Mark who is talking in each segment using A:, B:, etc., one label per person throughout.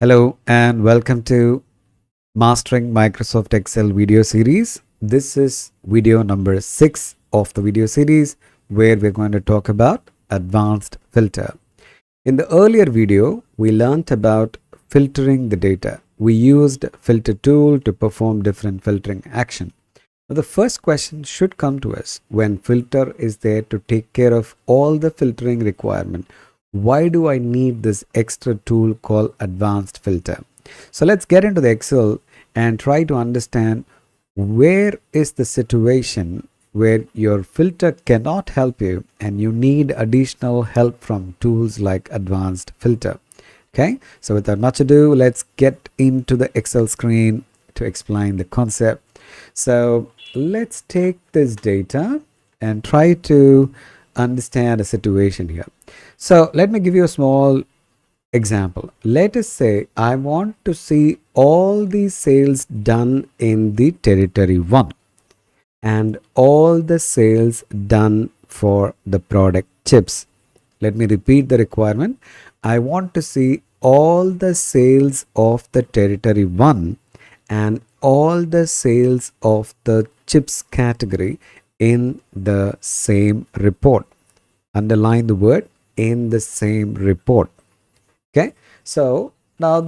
A: Hello and welcome to Mastering Microsoft Excel video series. This is video number 6 of the video series where we're going to talk about advanced filter. In the earlier video, we learnt about filtering the data. We used filter tool to perform different filtering action. Now, the first question should come to us when filter is there to take care of all the filtering requirement. Why do I need this extra tool called advanced filter? So let's get into the Excel and try to understand where is the situation where your filter cannot help you and you need additional help from tools like advanced filter. Okay, so without much ado, let's get into the Excel screen to explain the concept. So let's take this data and try to understand a situation here. So let me give you a small example. Let us say I want to see all the sales done in the territory 1 and all the sales done for the product chips. Let me repeat the requirement. I want to see all the sales of the territory 1 and all the sales of the chips category in the same report. Underline the word in the same report. Okay, so now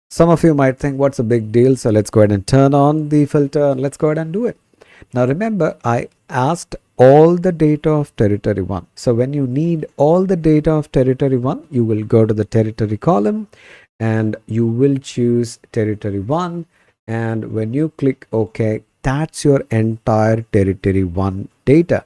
A: some of you might think, what's a big deal? So let's go ahead and turn on the filter and let's go ahead and do it. Now remember, I asked all the data of territory 1. So when you need all the data of territory 1, you will go to the territory column and you will choose territory 1. And when you click OK, that's your entire territory 1 data.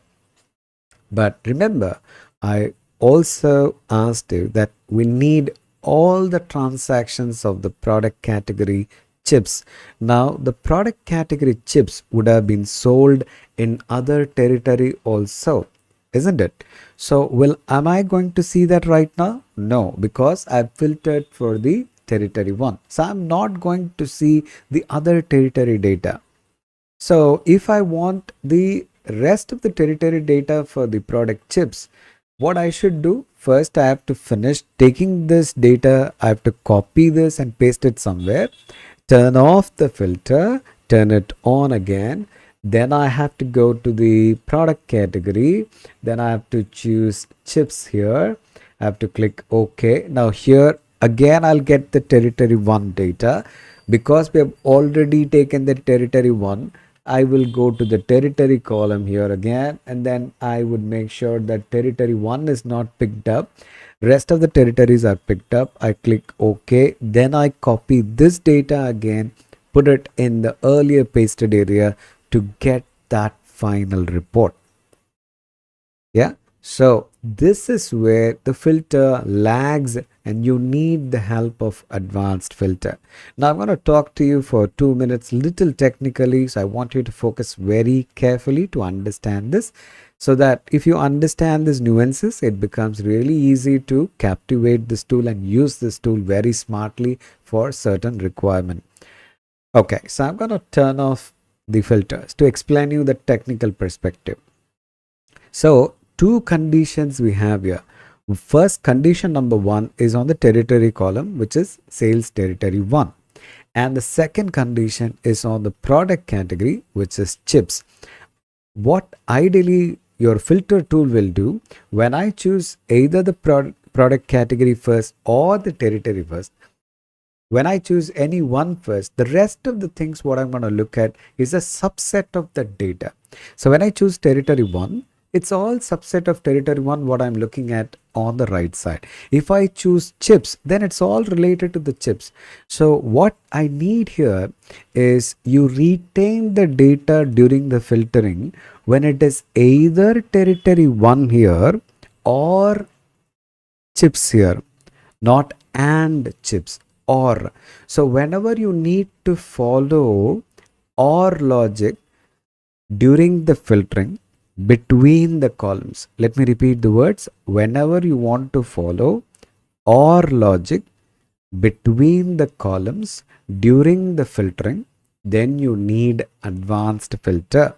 A: But remember, I also asked you that we need all the transactions of the product category chips. Now, the product category chips would have been sold in other territory also, isn't it? So, am I going to see that right now? No, because I've filtered for the territory 1. So, I'm not going to see the other territory data. So, if I want the rest of the territory data for the product chips, what I should do? First, I have to finish taking this data. I have to copy this and paste it somewhere. Turn off the filter, turn it on again. Then I have to go to the product category. Then I have to choose chips here. I have to click OK. Now here again, I'll get the territory 1 data. Because we have already taken the territory 1, I will go to the territory column here again, and then I would make sure that territory 1 is not picked up. Rest of the territories are picked up. I click OK. Then I copy this data again, put it in the earlier pasted area to get that final report. Yeah. So this is where the filter lags and you need the help of advanced filter. Now I'm going to talk to you for 2 minutes, little technically. So I want you to focus very carefully to understand this, so that if you understand these nuances, it becomes really easy to captivate this tool and use this tool very smartly for certain requirement. Okay, so I'm going to turn off the filters to explain you the technical perspective. So two conditions we have here. First, condition number 1 is on the territory column, which is sales territory 1. And the second condition is on the product category, which is chips. What ideally your filter tool will do, when I choose either the product category first or the territory first, when I choose any one first, the rest of the things what I'm going to look at is a subset of the data. So when I choose territory 1, it's all subset of territory 1 what I'm looking at on the right side. If I choose chips, then it's all related to the chips. So what I need here is you retain the data during the filtering when it is either territory 1 here or chips here, not and chips, or. So whenever you need to follow or logic during the filtering between the columns, let me repeat the words. Whenever you want to follow or logic between the columns during the filtering, then you need advanced filter,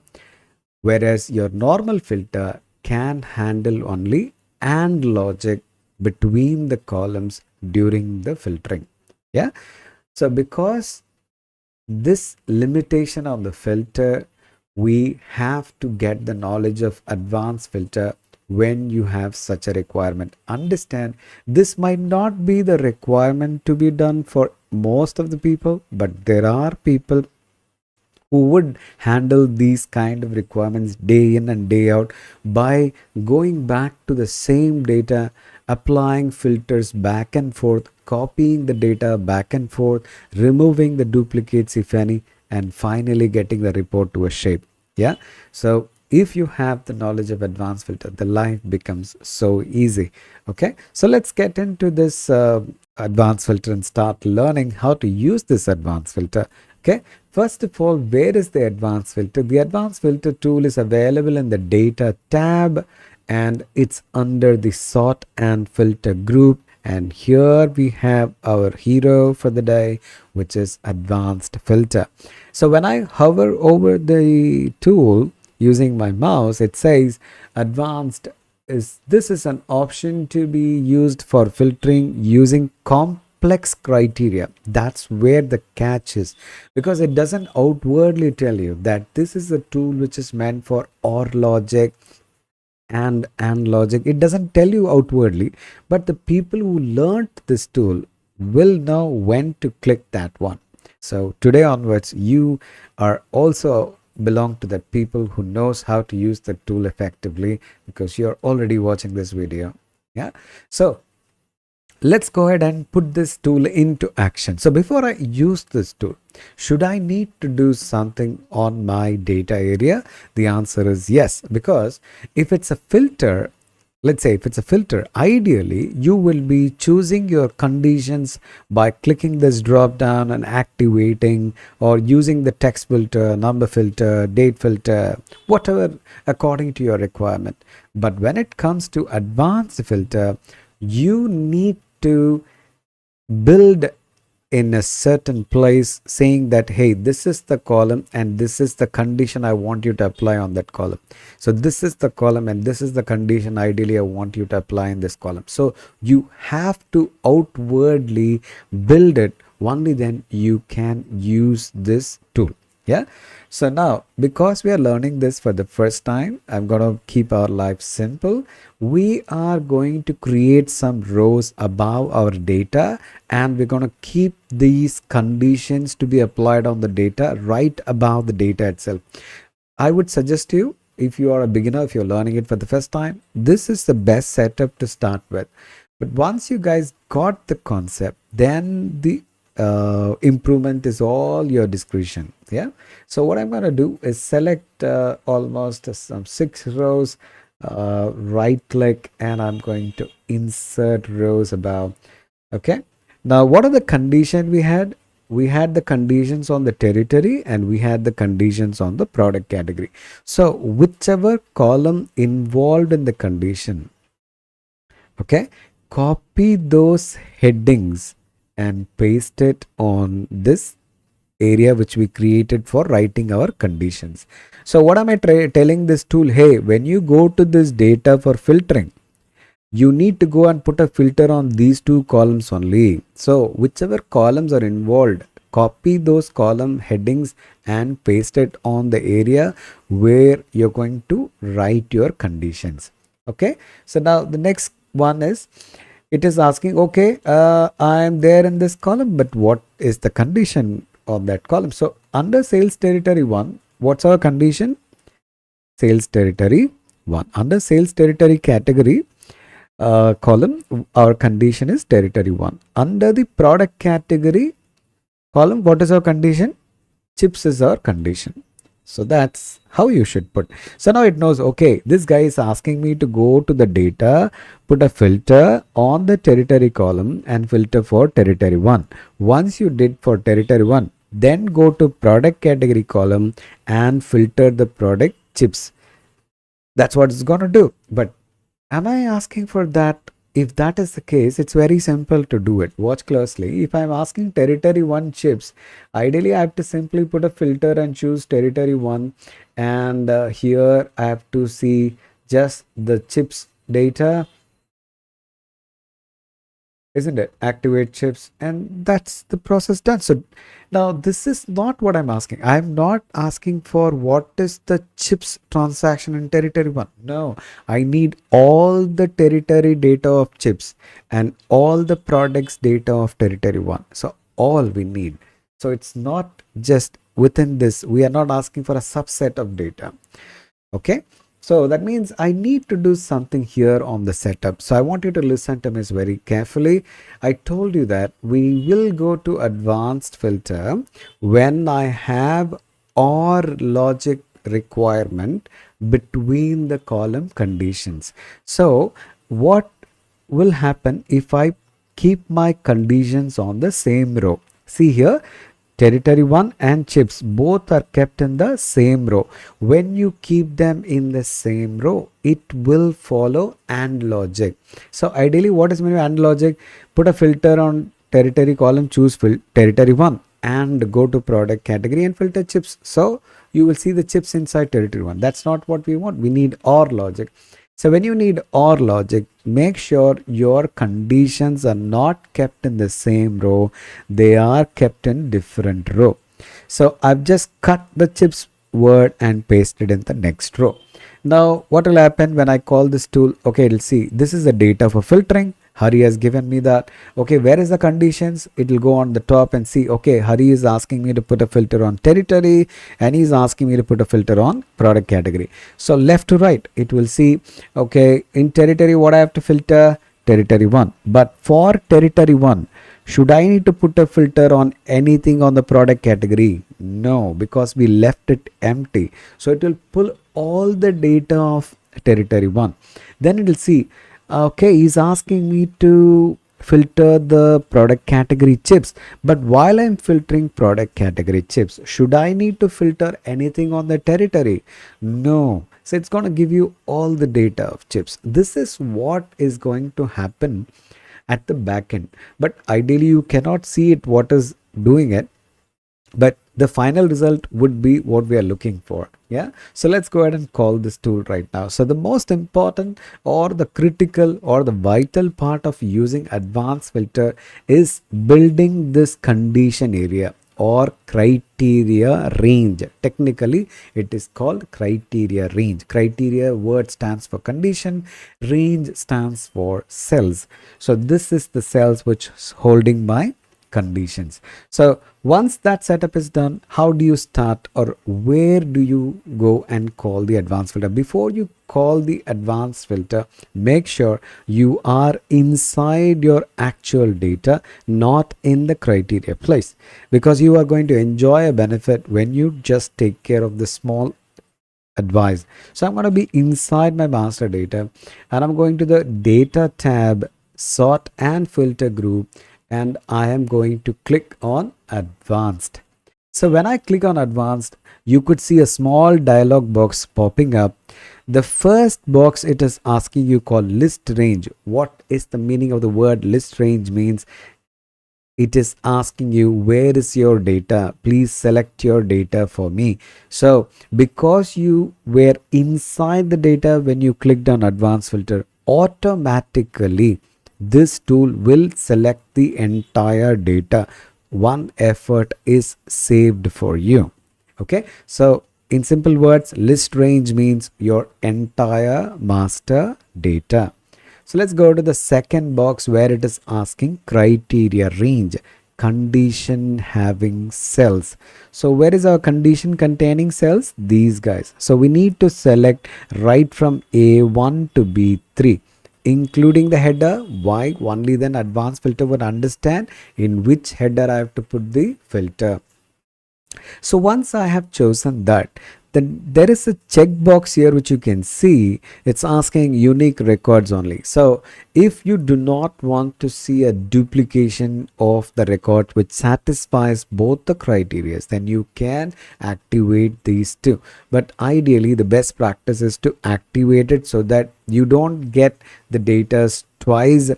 A: whereas your normal filter can handle only and logic between the columns during the filtering. Yeah. So because this limitation on the filter, we have to get the knowledge of advanced filter when you have such a requirement. Understand, this might not be the requirement to be done for most of the people, but there are people who would handle these kind of requirements day in and day out by going back to the same data, applying filters back and forth, copying the data back and forth, removing the duplicates if any, and finally getting the report to a shape. Yeah. So if you have the knowledge of advanced filter, the life becomes so easy. Okay. So let's get into this advanced filter and start learning how to use this advanced filter. Okay. First of all, where is the advanced filter? The advanced filter tool is available in the data tab, and it's under the sort and filter group. And here we have our hero for the day, which is advanced filter. So when I hover over the tool using my mouse, it says advanced this is an option to be used for filtering using complex criteria. That's where the catch is, because it doesn't outwardly tell you that this is a tool which is meant for OR logic and logic. It doesn't tell you outwardly, but the people who learned this tool will know when to click that one. So today onwards, you are also belong to the people who knows how to use the tool effectively, because you're already watching this video. Yeah. So let's go ahead and put this tool into action. So before I use this tool, should I need to do something on my data area? The answer is yes, because if it's a filter, let's say if it's a filter, ideally you will be choosing your conditions by clicking this drop down and activating, or using the text filter, number filter, date filter, whatever according to your requirement. But when it comes to advanced filter, you need to build in a certain place saying that, hey, this is the column and this is the condition I want you to apply on that column. So this is the column and this is the condition ideally I want you to apply in this column. So you have to outwardly build it, only then you can use this tool. Yeah. So now, because we are learning this for the first time, I'm going to keep our life simple. We are going to create some rows above our data, and we're going to keep these conditions to be applied on the data right above the data itself. I would suggest you, if you are a beginner, if you're learning it for the first time, this is the best setup to start with. But once you guys got the concept, then the improvement is all your discretion. Yeah. So what I'm going to do is select almost some 6 rows, right click, and I'm going to insert rows above. Okay. Now, what are the conditions we had? We had the conditions on the territory and we had the conditions on the product category. So whichever column involved in the condition, okay, copy those headings and paste it on this area which we created for writing our conditions. So what am I telling this tool? Hey, when you go to this data for filtering, you need to go and put a filter on these 2 columns only. So whichever columns are involved, copy those column headings and paste it on the area where you're going to write your conditions. Okay. So now the next one is, it is asking, okay, I am there in this column, but what is the condition of that column? So under sales territory 1, what's our condition? Sales territory 1. Under sales territory category column, our condition is territory 1. Under the product category column, what is our condition? Chips is our condition. So that's how you should put. So now it knows, okay, this guy is asking me to go to the data, put a filter on the territory column and filter for territory 1. Once you did for territory 1, then go to product category column and filter the product chips. That's what it's going to do. But am I asking for that? If that is the case, it's very simple to do it. Watch closely. If I'm asking territory 1 chips, ideally I have to simply put a filter and choose territory 1. And here I have to see just the chips data. isn't it? Activate chips, and that's the process done. So now this is not what I'm asking. I'm not asking for what is the chips transaction in territory one. No, I need all the territory data of chips and all the products data of territory one. So all we need. So it's not just within this. We are not asking for a subset of data. Okay, so that means I need to do something here on the setup. So I want you to listen to this very carefully. I told you that we will go to advanced filter when I have OR logic requirement between the column conditions. So what will happen if I keep my conditions on the same row? See here, territory 1 and chips both are kept in the same row. When you keep them in the same row, it will follow AND logic. So ideally, what is meant by AND logic? Put a filter on territory column, choose territory 1 and go to product category and filter chips. So you will see the chips inside territory 1. That's not what we want. We need OR logic. So when you need OR logic, make sure your conditions are not kept in the same row. They are kept in different row. So I've just cut the chips word and pasted in the next row. Now what will happen when I call this tool? Okay, it'll see this is the data for filtering. Hari has given me that. Okay, where is the conditions? It will go on the top and see, okay, Hari is asking me to put a filter on territory and he's asking me to put a filter on product category. So left to right, it will see, okay, in territory, what I have to filter? Territory 1. But for territory 1, should I need to put a filter on anything on the product category? No, because we left it empty. So it will pull all the data of territory 1. Then it will see, okay, he's asking me to filter the product category chips, but while I'm filtering product category chips, should I need to filter anything on the territory? No. So it's going to give you all the data of chips. This is what is going to happen at the back end, but ideally you cannot see it what is doing it, but the final result would be what we are looking for. Yeah, so let's go ahead and call this tool right now. So the most important or the critical or the vital part of using advanced filter is building this condition area or criteria range. Technically it is called criteria range. Criteria word stands for condition, range stands for cells. So this is the cells which is holding my conditions. So once that setup is done, how do you start or where do you go and call the advanced filter? Before you call the advanced filter, make sure you are inside your actual data, not in the criteria place, because you are going to enjoy a benefit when you just take care of the small advice. So I'm going to be inside my master data and I'm going to the data tab, sort and filter group, and I am going to click on advanced. So when I click on advanced, you could see a small dialog box popping up. The first box it is asking you called list range. What is the meaning of the word list range? Means it is asking you where is your data, please select your data for me. So because you were inside the data when you clicked on advanced filter, automatically this tool will select the entire data. One effort is saved for you. Okay, so in simple words, list range means your entire master data. So let's go to the second box where it is asking criteria range, condition having cells. So where is our condition containing cells? These guys. So we need to select right from A1 to B3, including the header. Why? Only then advanced filter would understand in which header I have to put the filter. So once I have chosen that, then there is a checkbox here which you can see. It's asking unique records only. So if you do not want to see a duplication of the record which satisfies both the criteria, then you can activate these two. But ideally the best practice is to activate it so that you don't get the data twice,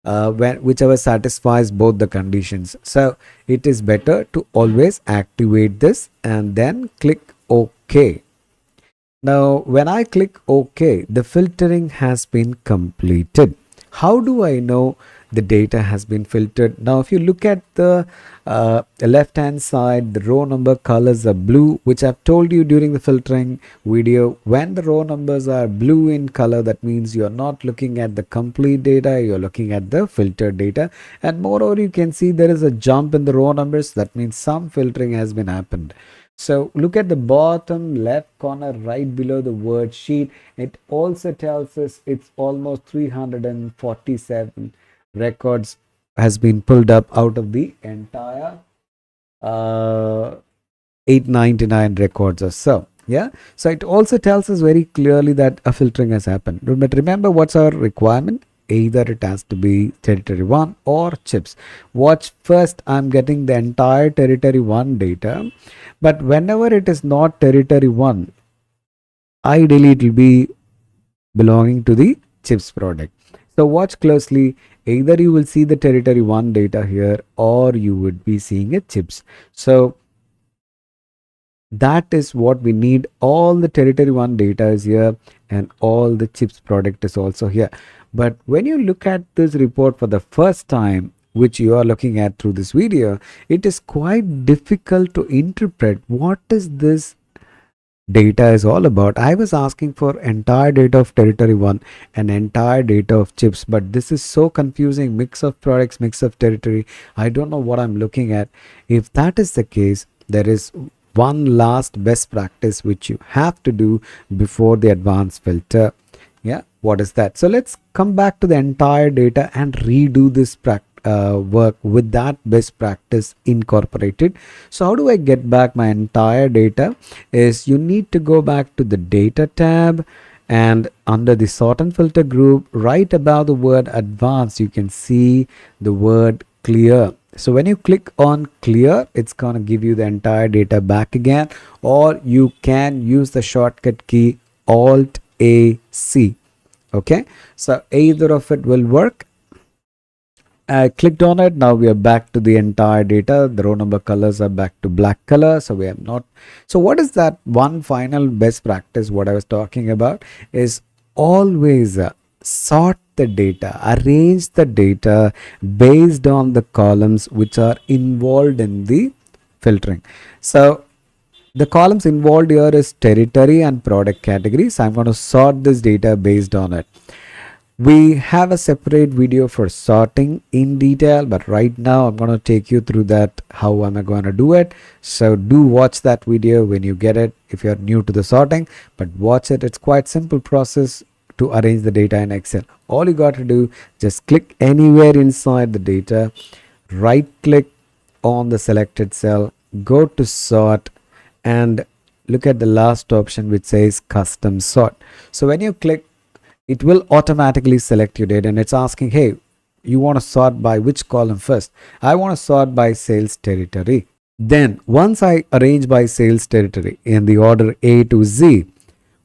A: whichever satisfies both the conditions. So it is better to always activate this and then click OK. Now when I click OK, the filtering has been completed. How do I know the data has been filtered. Now if you look at the left hand side, the row number colors are blue, which I've told you during the filtering video. When the row numbers are blue in color, that means you're not looking at the complete data, you're looking at the filtered data. And moreover, you can see there is a jump in the row numbers. That means some filtering has been happened. So look at the bottom left corner right below the word sheet. It also tells us it's almost 347 records has been pulled up out of the entire 899 records or so. Yeah, so it also tells us very clearly that a filtering has happened. But remember, what's our requirement? Either it has to be territory 1 or chips. Watch, first I'm getting the entire territory 1 data, but whenever it is not territory 1, ideally it will be belonging to the chips product. So watch closely, either you will see the territory 1 data here or you would be seeing a chips. So that is what we need. All the territory 1 data is here and all the chips product is also here. But when you look at this report for the first time, which you are looking at through this video, it is quite difficult to interpret what is this data is all about. I was asking for entire data of territory 1 and entire data of chips, but this is so confusing. Mix of products, mix of territory. I don't know what I'm looking at. If that is the case, there is one last best practice which you have to do before the advanced filter. Yeah, what is that? So let's come back to the entire data and redo this work with that best practice incorporated. So how do I get back my entire data? Is you need to go back to the data tab, and under the sort and filter group, right above the word advanced, you can see the word clear. So when you click on clear, it's going to give you the entire data back again, or you can use the shortcut key Alt AC. Okay, so either of it will work. I clicked on it. Now we are back to the entire data. The row number colors are back to black color. So we have not. So what is that one final best practice? What I was talking about is always sort the data, arrange the data based on the columns which are involved in the filtering. So the columns involved here is territory and product categories. I'm going to sort this data based on it. We have a separate video for sorting in detail, but right now I'm going to take you through that, how am I going to do it. So do watch that video when you get it if you're new to the sorting, but watch it. It's quite simple process to arrange the data in Excel. All you got to do, just click anywhere inside the data, right click on the selected cell, go to sort, and look at the last option which says custom sort. So when you click, it will automatically select your data, and it's asking, hey, you want to sort by which column first? I want to sort by sales territory. Then once I arrange by sales territory in the order A to Z,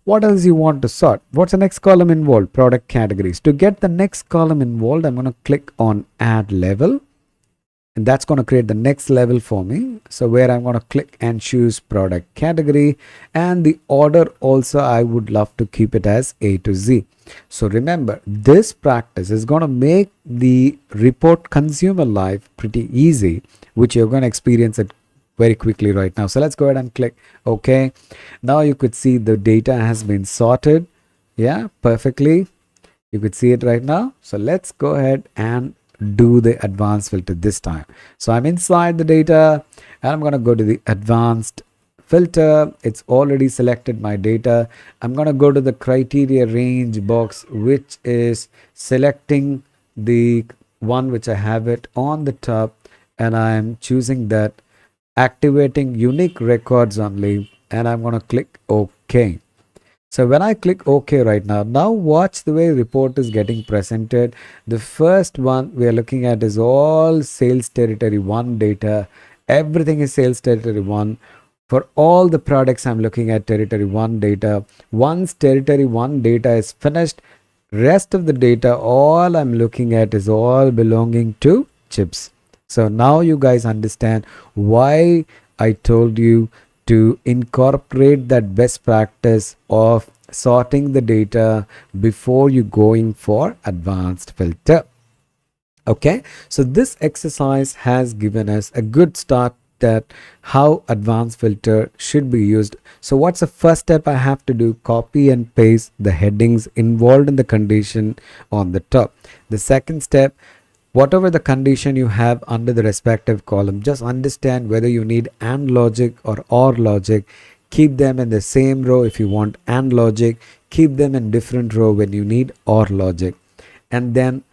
A: what else you want to sort? What's the next column involved? Product categories. To get the next column involved, I'm going to click on add level, and that's going to create the next level for me. So where I'm going to click and choose product category, and the order also I would love to keep it as A to Z. So remember, this practice is going to make the report consumer life pretty easy, which you're going to experience it very quickly right now. So let's go ahead and click OK. Now you could see the data has been sorted. Yeah, perfectly. You could see it right now. So let's go ahead and do the advanced filter this time. So I'm inside the data and I'm going to go to the advanced filter. It's already selected my data. I'm going to go to the criteria range box, which is selecting the one which I have it on the top, and I'm choosing that activating unique records only, and I'm going to click OK. So when I click OK right now watch the way report is getting presented. The first one we are looking at is all sales territory 1 data. Everything is sales territory 1. For all the products, I'm looking at territory 1 data. Once territory 1 data is finished, rest of the data, all I'm looking at is all belonging to chips. So now you guys understand why I told you to incorporate that best practice of sorting the data before you going for advanced filter. Okay, so this exercise has given us a good start that how advanced filter should be used. So what's the first step I have to do? Copy and paste the headings involved in the condition on the top. The second step, whatever the condition you have under the respective column, just understand whether you need AND logic or logic. Keep them in the same row if you want AND logic. Keep them in different row when you need OR logic. And then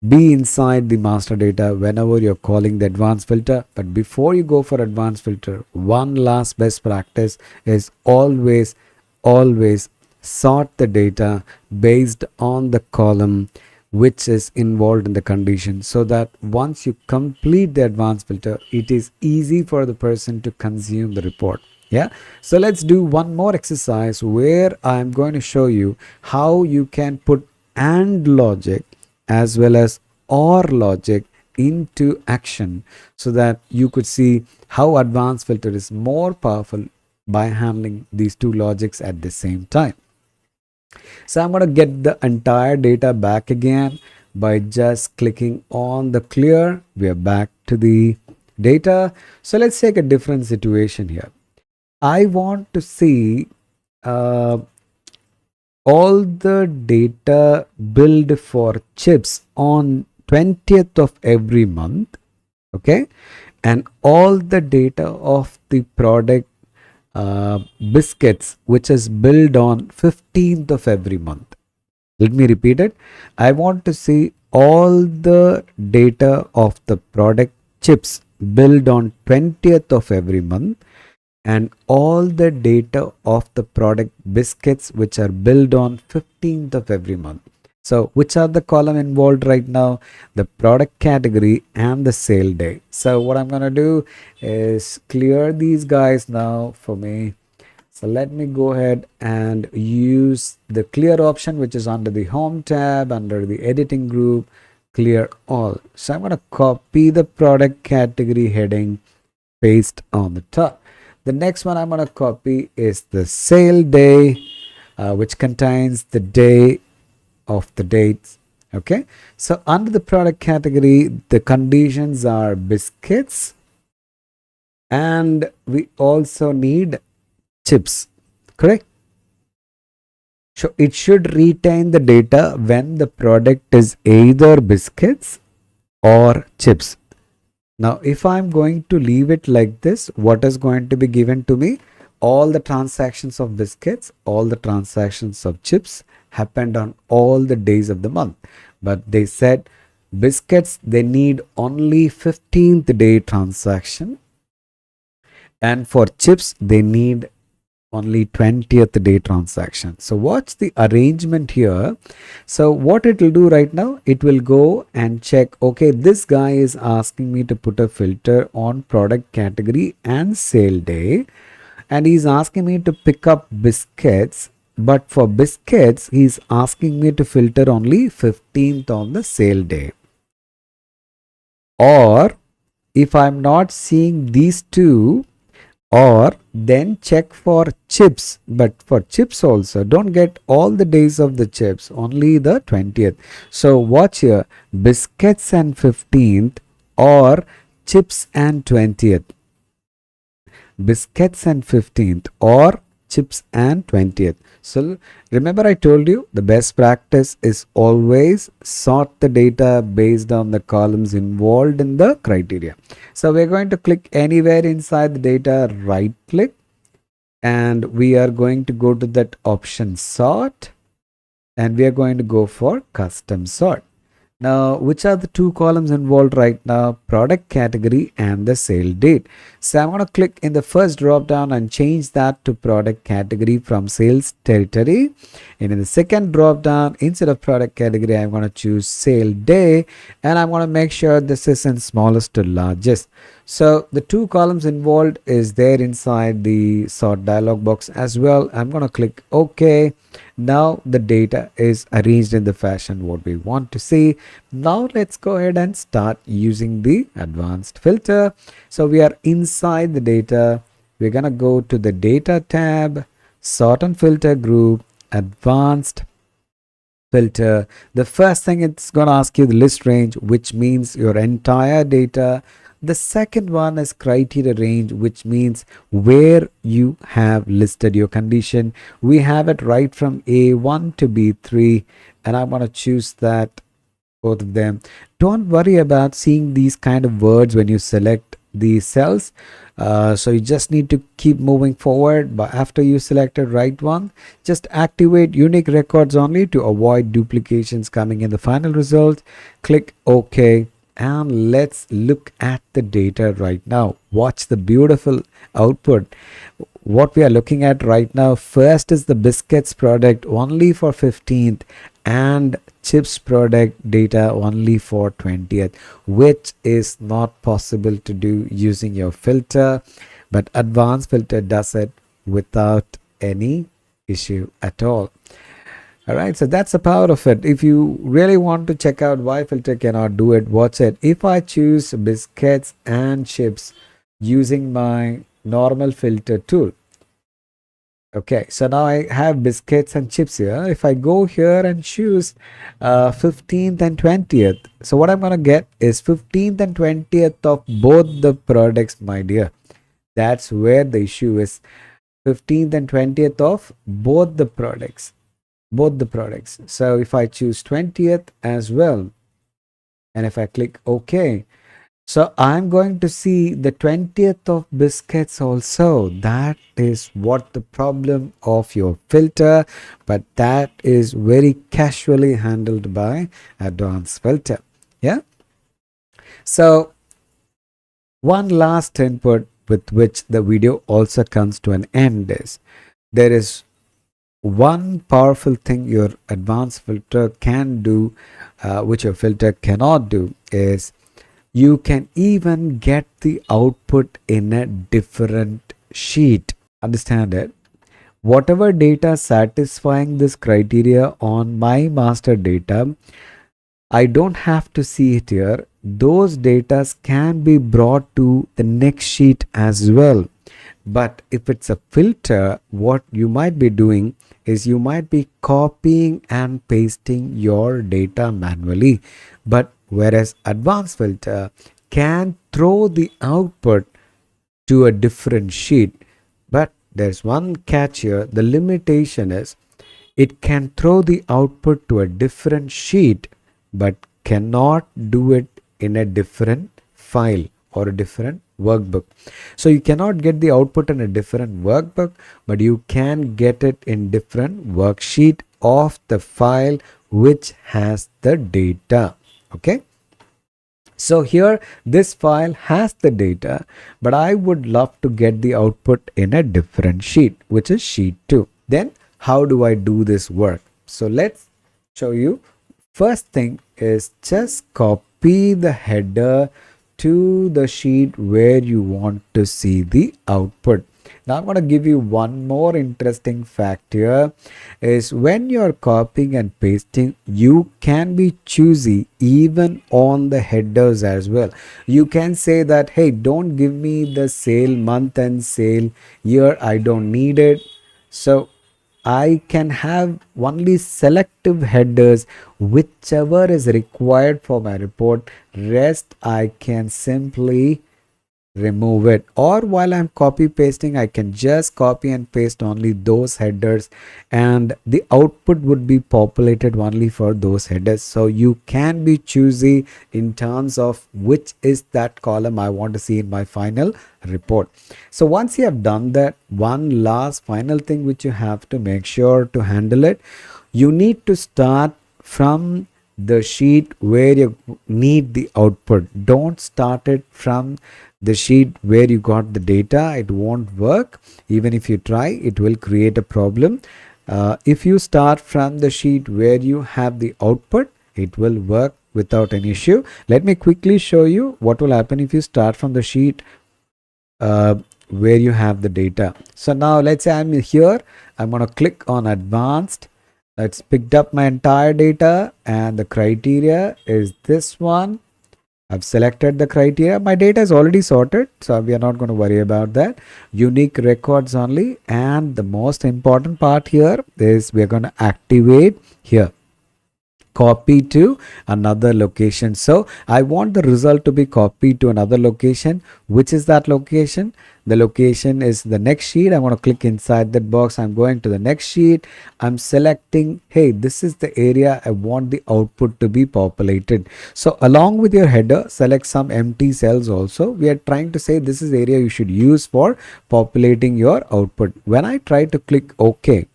A: be inside the master data whenever you're calling the advanced filter. But before you go for advanced filter, one last best practice is always sort the data based on the column which is involved in the condition, so that once you complete the advanced filter, it is easy for the person to consume the report. Yeah, so let's do one more exercise where I'm going to show you how you can put AND logic as well as OR logic into action, so that you could see how advanced filter is more powerful by handling these two logics at the same time. So I'm going to get the entire data back again by just clicking on the clear. We are back to the data. So let's take a different situation here. I want to see all the data billed for chips on 20th of every month, okay, and all the data of the product biscuits which is billed on 15th of every month. Let me repeat it. I want to see all the data of the product chips billed on 20th of every month and all the data of the product biscuits which are billed on 15th of every month. So which are the column involved right now? The product category and the sale day. So what I'm going to do is clear these guys now for me. So let me go ahead and use the clear option, which is under the home tab, under the editing group, clear all. So I'm going to copy the product category heading, paste on the top. The next one I'm going to copy is the sale day, which contains the day of the dates. Okay, so under the product category, the conditions are biscuits, and we also need chips, correct? So it should retain the data when the product is either biscuits or chips. Now, if I'm going to leave it like this, what is going to be given to me? All the transactions of biscuits, all the transactions of chips happened on all the days of the month. But they said biscuits, they need only 15th day transaction. And for chips, they need only 20th day transaction. So watch the arrangement here. So what it will do right now, it will go and check, okay, this guy is asking me to put a filter on product category and sale day, and he's asking me to pick up biscuits, but for biscuits he's asking me to filter only 15th on the sale day. Or if I'm not seeing these two, or then check for chips, but for chips also don't get all the days of the chips, only the 20th. So watch here, biscuits and 15th or chips and 20th, biscuits and 15th or chips and 20th. So remember, I told you the best practice is always sort the data based on the columns involved in the criteria. So we're going to click anywhere inside the data, right click, and we are going to go to that option sort, and we are going to go for custom sort. Now, which are the two columns involved right now? Product category and the sale date. So I'm going to click in the first drop down and change that to product category from sales territory. And in the second drop down, instead of product category, I'm going to choose sale day, and I'm going to make sure this is in smallest to largest. So the two columns involved is there inside the sort dialog box as well. I'm going to click OK. Now the data is arranged in the fashion what we want to see. Now let's go ahead and start using the advanced filter. So we are inside the data. We're going to go to the data tab, sort and filter group, advanced, filter, the first thing it's going to ask you the list range, which means your entire data. The second one is criteria range, which means where you have listed your condition. We have it right from A1 to B3, and I'm going to choose that, both of them. Don't worry about seeing these kind of words when you select these cells. So you just need to keep moving forward, but after you selected right one, just activate unique records only to avoid duplications coming in the final result. Click OK, and let's look at the data right now. Watch the beautiful output. What we are looking at right now, first is the biscuits product only for 15th and chips product data only for 20th, which is not possible to do using your filter, but advanced filter does it without any issue at all. All right, so that's the power of it. If you really want to check out why filter cannot do it, watch it. If I choose biscuits and chips using my normal filter tool, okay, so now I have biscuits and chips here. If I go here and choose 15th and 20th, so what I'm going to get is 15th and 20th of both the products, my dear. That's where the issue is. 15th and 20th of both the products. So if I choose 20th as well, and if I click OK, so I'm going to see the 20th of biscuits also. That is what the problem of your filter, but that is very casually handled by advanced filter. Yeah. So one last input with which the video also comes to an end is, there is one powerful thing your advanced filter can do, which your filter cannot do, is you can even get the output in a different sheet. Understand it? Whatever data satisfying this criteria on my master data, I don't have to see it here. Those data can be brought to the next sheet as well. But if it's a filter, what you might be doing is you might be copying and pasting your data manually. But whereas advanced filter can throw the output to a different sheet. But there's one catch here. The limitation is it can throw the output to a different sheet, but cannot do it in a different file or a different workbook. So you cannot get the output in a different workbook, but you can get it in different worksheet of the file which has the data. Okay. So here this file has the data, but I would love to get the output in a different sheet, which is sheet 2. Then how do I do this work? So let's show you. First thing is just copy the header to the sheet where you want to see the output. Now I'm going to give you one more interesting fact here, is when you're copying and pasting, you can be choosy even on the headers as well. You can say that, hey, don't give me the sale month and sale year, I don't need it. So I can have only selective headers, whichever is required for my report. Rest I can simply remove it, or while I'm copy pasting, I can just copy and paste only those headers, and the output would be populated only for those headers. So you can be choosy in terms of which is that column I want to see in my final report. So once you have done that, one last final thing which you have to make sure to handle it, you need to start from the sheet where you need the output. Don't start it from the sheet where you got the data. It won't work. Even if you try, it will create a problem. If you start from the sheet where you have the output, it will work without an issue. Let me quickly show you what will happen if you start from the sheet where you have the data. So now let's say I'm here. I'm going to click on advanced. It's picked up my entire data, and the criteria is this one. I've selected the criteria. My data is already sorted, so we are not going to worry about that. Unique records only. And the most important part here is we're going to activate here. copy to another location. So I want the result to be copied to another location. Which is that location? The location is the next sheet. I'm going to click inside that box. I'm going to the next sheet. I'm selecting, hey, this is the area I want the output to be populated. So along with your header, select some empty cells also. We are trying to say this is the area you should use for populating your output. When I try to click OK,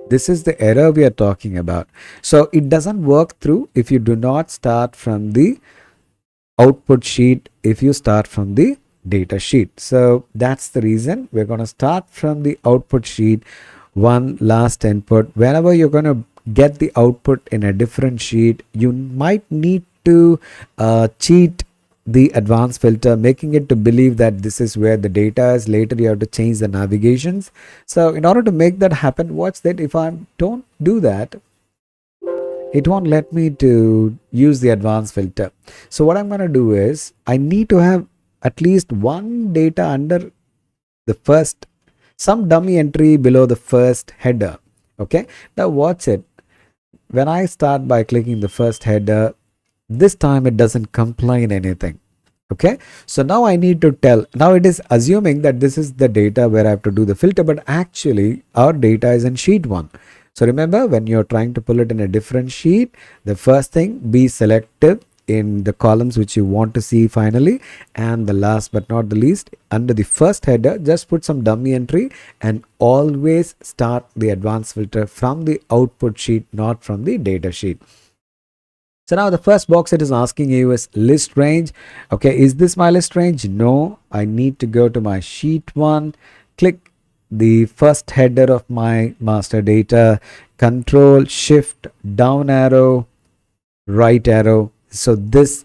A: this is the error we are talking about. So it doesn't work through if you do not start from the output sheet, if you start from the data sheet. So that's the reason we're going to start from the output sheet. One last input. Whenever you're going to get the output in a different sheet, you might need to cheat the advanced filter, making it to believe that this is where the data is. Later you have to change the navigations. So in order to make that happen, watch that if I don't do that, it won't let me to use the advanced filter. So what I'm going to do is I need to have at least one data under the first, some dummy entry below the first header. Okay, now watch it. When I start by clicking the first header, this time it doesn't complain anything. Okay, so now I need to tell, now it is assuming that this is the data where I have to do the filter, but actually our data is in sheet 1. So remember, when you're trying to pull it in a different sheet, the first thing, be selective in the columns which you want to see finally, and the last but not the least, under the first header, just put some dummy entry and always start the advanced filter from the output sheet, not from the data sheet. So now the first box it is asking you is list range. Okay, is this my list range? No, I need to go to my sheet 1, click the first header of my master data, control shift down arrow, right arrow. So this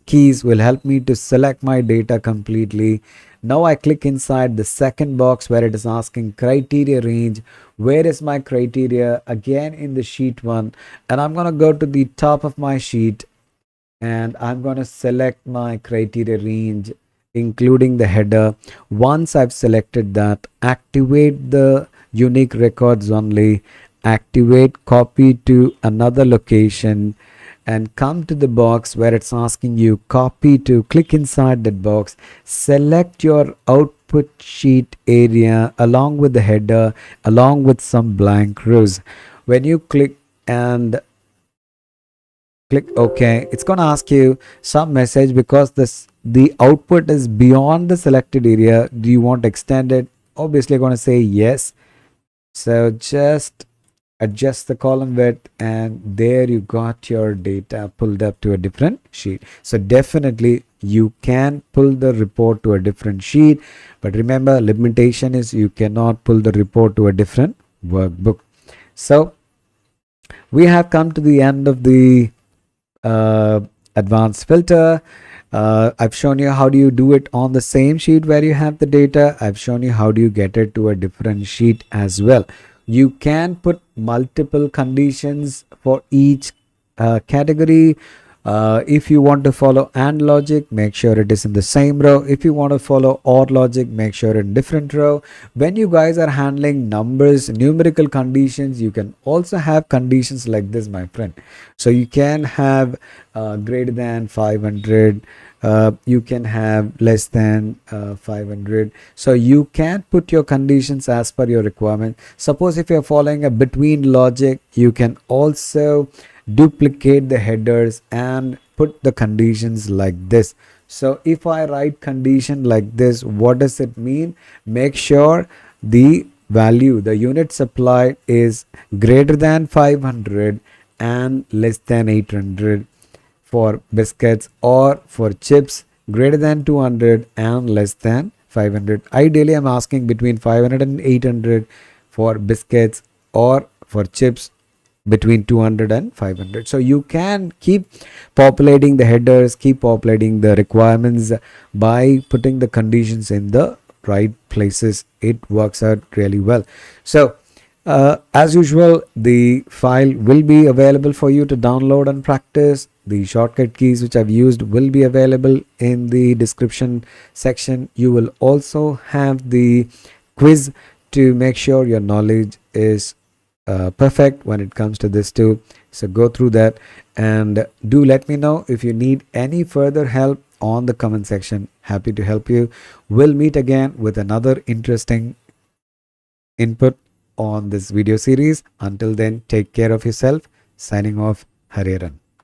A: keys will help me to select my data completely. Now I click inside the second box where it is asking criteria range. Where is my criteria? Again in the sheet 1, and I'm going to go to the top of my sheet and I'm going to select my criteria range including the header. Once I've selected that, activate the unique records only, activate copy to another location, and come to the box where it's asking you copy to. Click inside that box, select your output sheet area along with the header, along with some blank rows. When you click and click OK, it's going to ask you some message because the output is beyond the selected area. Do you want to extend it? Obviously I'm going to say yes. So just adjust the column width, and there you got your data pulled up to a different sheet. So definitely you can pull the report to a different sheet, but remember, limitation is you cannot pull the report to a different workbook. So we have come to the end of the advanced filter. I've shown you how do you do it on the same sheet where you have the data. I've shown you how do you get it to a different sheet as well. You can put multiple conditions for each category. If you want to follow AND logic, make sure it is in the same row. If you want to follow OR logic, make sure in different row. When you guys are handling numbers, numerical conditions, you can also have conditions like this, my friend. So you can have greater than 500. You can have less than 500. So you can put your conditions as per your requirement. Suppose if you're following a between logic, you can also duplicate the headers and put the conditions like this. So if I write condition like this, what does it mean? Make sure the value, the unit supply is greater than 500 and less than 800 for biscuits, or for chips greater than 200 and less than 500. Ideally I'm asking between 500 and 800 for biscuits, or for chips between 200 and 500. So you can keep populating the headers, keep populating the requirements by putting the conditions in the right places. It works out really well. So as usual, the file will be available for you to download and practice. The shortcut keys which I've used will be available in the description section. You will also have the quiz to make sure your knowledge is perfect when it comes to this too. So go through that and do let me know if you need any further help on the comment section. Happy to help you. We'll meet again with another interesting input on this video series. Until then, take care of yourself. Signing off, Hariharan.